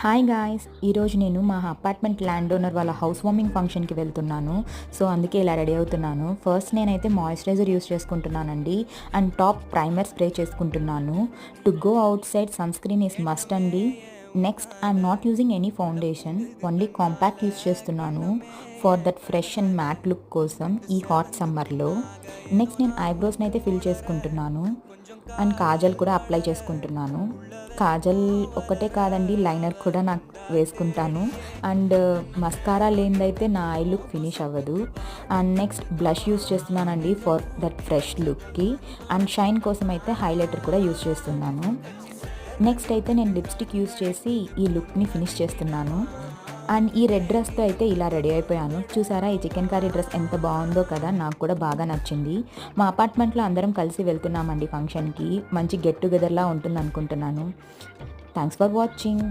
Hi guys, ఈరోజు నేను మా అపార్ట్మెంట్ ల్యాండ్ ఓనర్ వాళ్ళ హౌస్ వార్మింగ్ ఫంక్షన్కి వెళ్తున్నాను. సో అందుకే ఇలా రెడీ అవుతున్నాను. ఫస్ట్ నేనైతే మాయిశ్చరైజర్ యూస్ చేసుకుంటున్నానండి అండ్ టాప్ ప్రైమర్ స్ప్రే చేసుకుంటున్నాను. To go outside sunscreen is must అండి. Next I'm not using any foundation, only compact use చేస్తున్నాను for that fresh and matte look కోసం ఈ hot సమ్మర్లో. Next నేను ఐబ్రోస్ని అయితే fill చేసుకుంటున్నాను అండ్ కాజల్ కూడా అప్లై చేసుకుంటున్నాను. కాజల్ ఒక్కటే కాదండి, లైనర్ కూడా నాకు వేసుకుంటాను. అండ్ మస్కారా లేనిదైతే నా ఐ లుక్ ఫినిష్ అవ్వదు. అండ్ నెక్స్ట్ బ్లష్ యూస్ చేస్తున్నానండి ఫర్ దట్ ఫ్రెష్ లుక్కి. అండ్ షైన్ కోసం అయితే హైలైటర్ కూడా యూస్ చేస్తున్నాను. నెక్స్ట్ అయితే నేను లిప్స్టిక్ యూస్ చేసి ఈ లుక్ని ఫినిష్ చేస్తున్నాను. అండ్ ఈ రెడ్ డ్రెస్తో అయితే ఇలా రెడీ అయిపోయాను. చూసారా, ఈ చికెన్ కర్రీ డ్రెస్ ఎంత బాగుందో కదా, నాకు కూడా బాగా నచ్చింది. మా అపార్ట్మెంట్లో అందరం కలిసి వెళ్తున్నామండి ఫంక్షన్కి. మంచి గెట్ టుగెదర్లా ఉంటుంది అనుకుంటున్నాను. Thanks for watching.